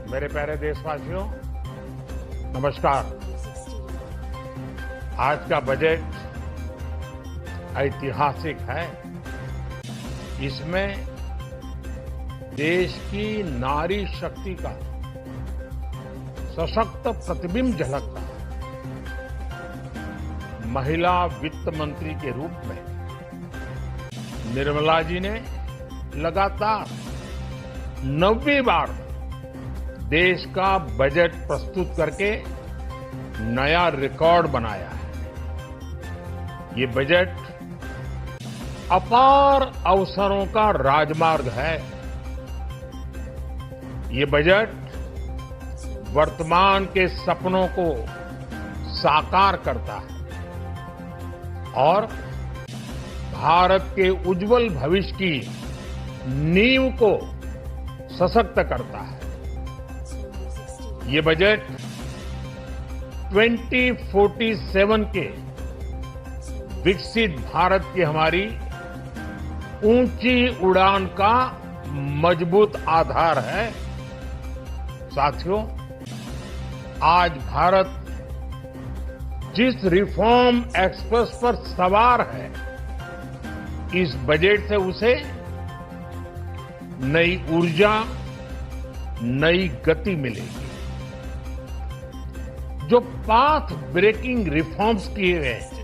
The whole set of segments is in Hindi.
मेरे प्यारे देशवासियों, नमस्कार। आज का बजट ऐतिहासिक है। इसमें देश की नारी शक्ति का सशक्त प्रतिबिंब झलकता है। महिला वित्त मंत्री के रूप में निर्मला जी ने लगातार 9वीं बार देश का बजट प्रस्तुत करके नया रिकॉर्ड बनाया है। ये बजट अपार अवसरों का राजमार्ग है। ये बजट वर्तमान के सपनों को साकार करता है और भारत के उज्जवल भविष्य की नींव को सशक्त करता है। ये बजट 2047 के विकसित भारत की हमारी ऊंची उड़ान का मजबूत आधार है। साथियों, आज भारत जिस रिफॉर्म एक्सप्रेस पर सवार है, इस बजट से उसे नई ऊर्जा, नई गति मिलेगी। जो पाथ ब्रेकिंग रिफॉर्म्स किए गए हैं,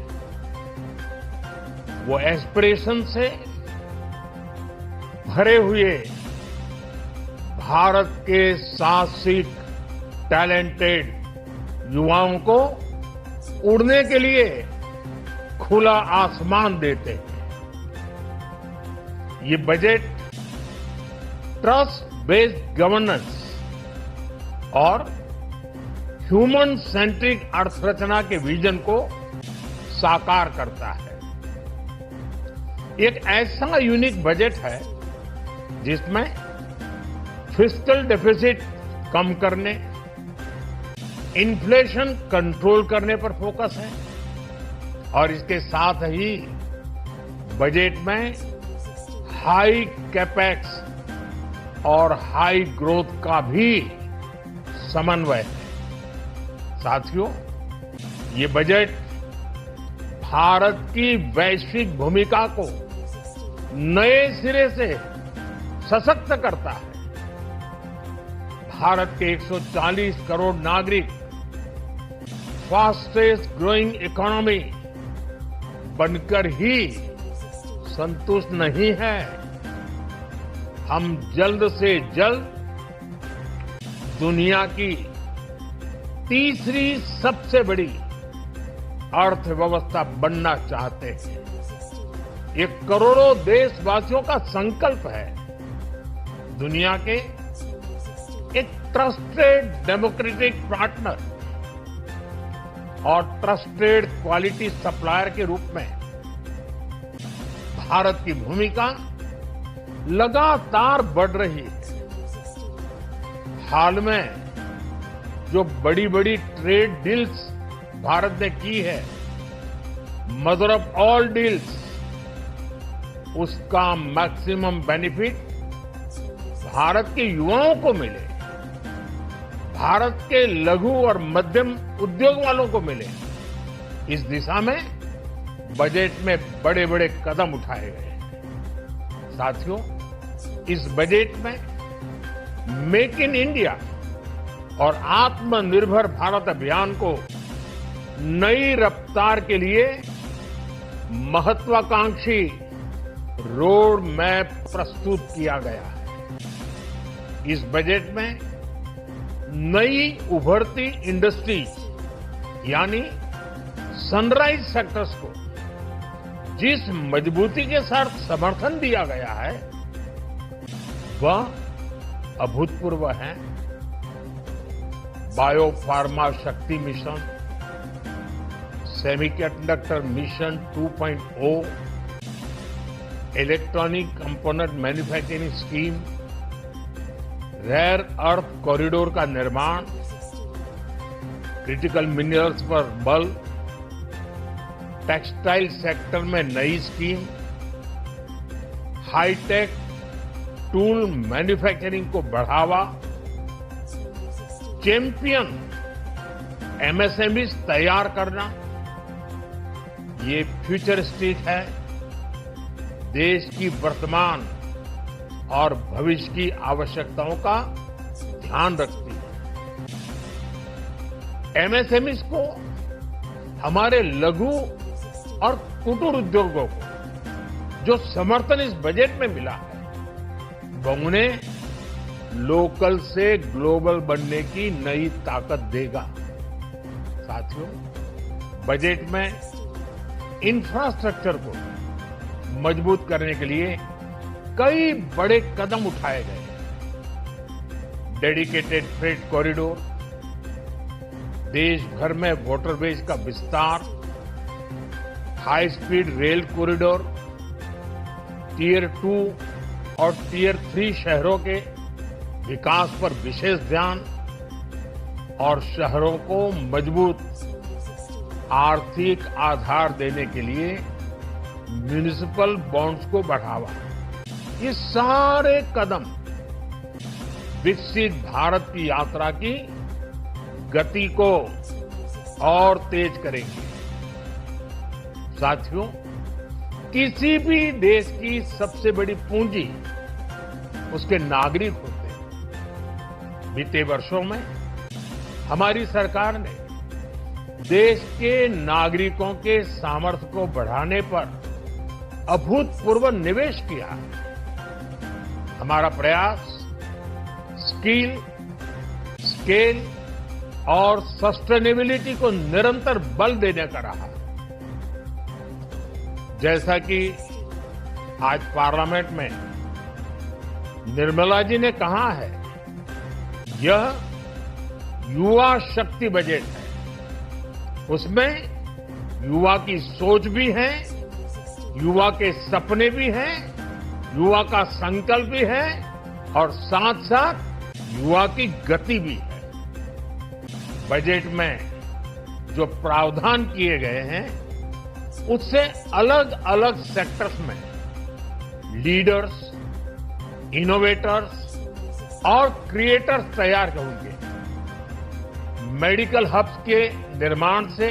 वो एस्पिरेशन से भरे हुए भारत के साहसिक, टैलेंटेड युवाओं को उड़ने के लिए खुला आसमान देते हैं। ये बजट ट्रस्ट बेस्ड गवर्नेंस और ह्यूमन सेंट्रिक अर्थरचना के विजन को साकार करता है। एक ऐसा यूनिक बजट है जिसमें फिस्कल डेफिसिट कम करने, इन्फ्लेशन कंट्रोल करने पर फोकस है और इसके साथ ही बजट में हाई कैपेक्स और हाई ग्रोथ का भी समन्वय है। साथियों, ये बजट भारत की वैश्विक भूमिका को नए सिरे से सशक्त करता है। भारत के 140 करोड़ नागरिक फास्टेस्ट ग्रोइंग इकोनॉमी बनकर ही संतुष्ट नहीं है। हम जल्द से जल्द दुनिया की तीसरी सबसे बड़ी अर्थव्यवस्था बनना चाहते हैं। ये करोड़ों देशवासियों का संकल्प है। दुनिया के एक ट्रस्टेड डेमोक्रेटिक पार्टनर और ट्रस्टेड क्वालिटी सप्लायर के रूप में भारत की भूमिका लगातार बढ़ रही है। हाल में जो बड़ी बड़ी ट्रेड डील्स भारत ने की है, मदर ऑफ ऑल डील्स, उसका मैक्सिमम बेनिफिट भारत के युवाओं को मिले, भारत के लघु और मध्यम उद्योग वालों को मिले। इस दिशा में बजट में बड़े बड़े कदम उठाए गए। साथियों, इस बजट में मेक इन इंडिया और आत्मनिर्भर भारत अभियान को नई रफ्तार के लिए महत्वाकांक्षी रोड मैप प्रस्तुत किया गया है। इस बजट में नई उभरती इंडस्ट्रीज यानी सनराइज सेक्टर्स को जिस मजबूती के साथ समर्थन दिया गया है, वह अभूतपूर्व है। Bio pharma Shakti mission, semiconductor mission 2.0, electronic component manufacturing scheme, rare earth corridor का निर्माण, क्रिटिकल मिनरल्स पर बल, टेक्सटाइल सेक्टर में नई स्कीम, हाईटेक टूल मैन्युफैक्चरिंग को बढ़ावा, चैंपियन एमएसएमई तैयार करना, ये फ्यूचरिस्टिक है, देश की वर्तमान और भविष्य की आवश्यकताओं का ध्यान रखती है। एमएसएमई को, हमारे लघु और कुटीर उद्योगों को जो समर्थन इस बजट में मिला है, वो उन्हें लोकल से ग्लोबल बनने की नई ताकत देगा। साथियों, बजट में इंफ्रास्ट्रक्चर को मजबूत करने के लिए कई बड़े कदम उठाए गए। डेडिकेटेड फ्रेट कॉरिडोर, देश भर में वाटरवेज का विस्तार, high speed rail corridor, tier 2 और टियर 3 शहरों के विकास पर विशेष ध्यान और शहरों को मजबूत आर्थिक आधार देने के लिए म्युनिसिपल बॉन्ड्स को बढ़ावा। ये सारे कदम विकसित भारत की यात्रा की गति को और तेज करेंगे। साथियों, किसी भी देश की सबसे बड़ी पूंजी उसके नागरिक होते हैं। बीते वर्षों में हमारी सरकार ने देश के नागरिकों के सामर्थ्य को बढ़ाने पर अभूतपूर्व निवेश किया है। हमारा प्रयास स्किल, स्केल और सस्टेनेबिलिटी को निरंतर बल देने का रहा। जैसा कि आज पार्लियामेंट में निर्मला जी ने कहा है, यह युवा शक्ति बजट है। उसमें युवा की सोच भी है, युवा के सपने भी हैं, युवा का संकल्प भी है और साथ साथ युवा की गति भी है। बजट में जो प्रावधान किए गए हैं, उससे अलग अलग सेक्टर्स में लीडर्स, इनोवेटर्स और क्रिएटर्स तैयार होंगे। मेडिकल हब्स के निर्माण से,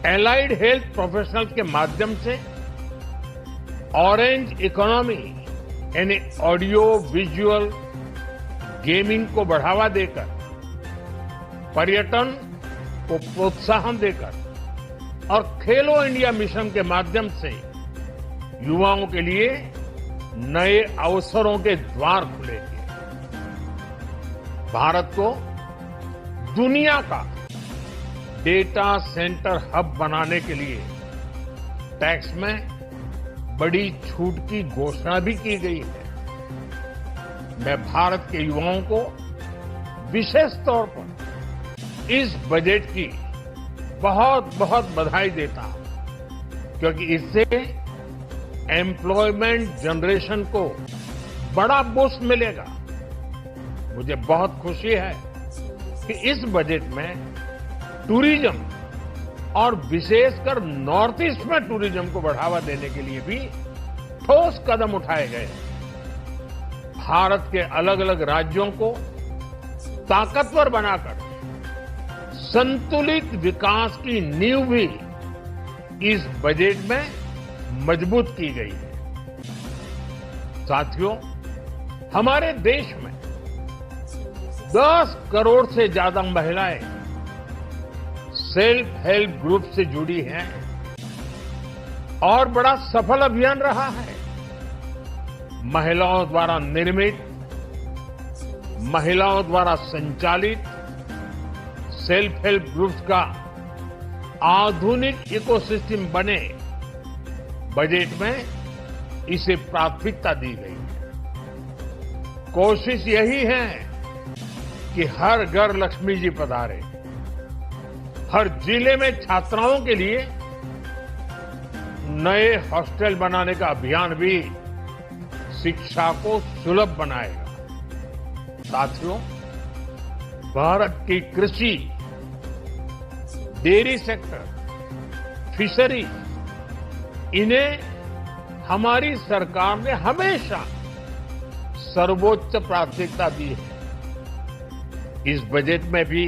एलाइड हेल्थ प्रोफेशनल्स के माध्यम से, ऑरेंज इकोनॉमी यानी ऑडियो विजुअल गेमिंग को बढ़ावा देकर, पर्यटन को प्रोत्साहन देकर और खेलो इंडिया मिशन के माध्यम से युवाओं के लिए नए अवसरों के द्वार खुलेंगे। भारत को दुनिया का डेटा सेंटर हब बनाने के लिए टैक्स में बड़ी छूट की घोषणा भी की गई है। मैं भारत के युवाओं को विशेष तौर पर इस बजट की बहुत बहुत बधाई देता हूं, क्योंकि इससे एम्प्लॉयमेंट जनरेशन को बड़ा बूस्ट मिलेगा। मुझे बहुत खुशी है कि इस बजट में टूरिज्म और विशेषकर नॉर्थ ईस्ट में टूरिज्म को बढ़ावा देने के लिए भी ठोस कदम उठाए गए। भारत के अलग अलग राज्यों को ताकतवर बनाकर संतुलित विकास की नींव भी इस बजट में मजबूत की गई है। साथियों, हमारे देश में 10 करोड़ से ज्यादा महिलाएं सेल्फ हेल्प ग्रुप से जुड़ी हैं और बड़ा सफल अभियान रहा है। महिलाओं द्वारा निर्मित, महिलाओं द्वारा संचालित सेल्फ हेल्प ग्रुप्स का आधुनिक इकोसिस्टम बने, बजट में इसे प्राथमिकता दी गई है। कोशिश यही है कि हर घर लक्ष्मी जी पधारे। हर जिले में छात्राओं के लिए नए हॉस्टल बनाने का अभियान भी शिक्षा को सुलभ बनाएगा। साथियों, भारत की कृषि, डेयरी सेक्टर, फिशरी, इन्हें हमारी सरकार ने हमेशा सर्वोच्च प्राथमिकता दी है। इस बजट में भी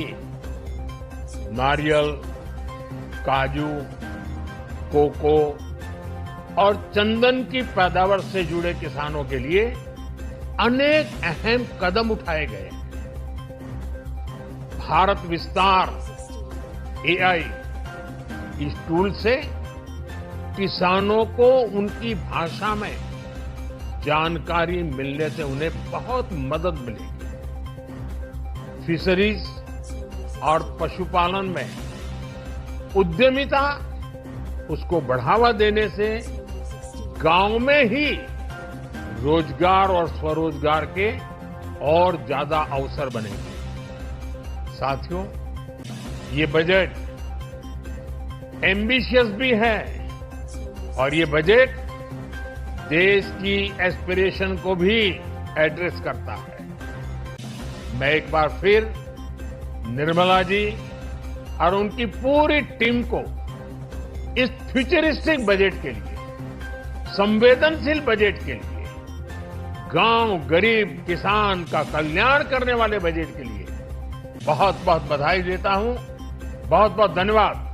नारियल, काजू, कोको और चंदन की पैदावार से जुड़े किसानों के लिए अनेक अहम कदम उठाए गए हैं। भारत विस्तार एआई इस टूल से किसानों को उनकी भाषा में जानकारी मिलने से उन्हें बहुत मदद मिलेगी। फिशरीज और पशुपालन में उद्यमिता उसको बढ़ावा देने से गांव में ही रोजगार और स्वरोजगार के और ज्यादा अवसर बनेंगे। साथियों, ये बजट एम्बिशियस भी है और ये बजट देश की एस्पिरेशन को भी एड्रेस करता है। मैं एक बार फिर निर्मला जी और उनकी पूरी टीम को इस फ्यूचरिस्टिक बजट के लिए, संवेदनशील बजट के लिए, गांव, गरीब, किसान का कल्याण करने वाले बजट के लिए बहुत बहुत बधाई देता हूं। बहुत बहुत धन्यवाद।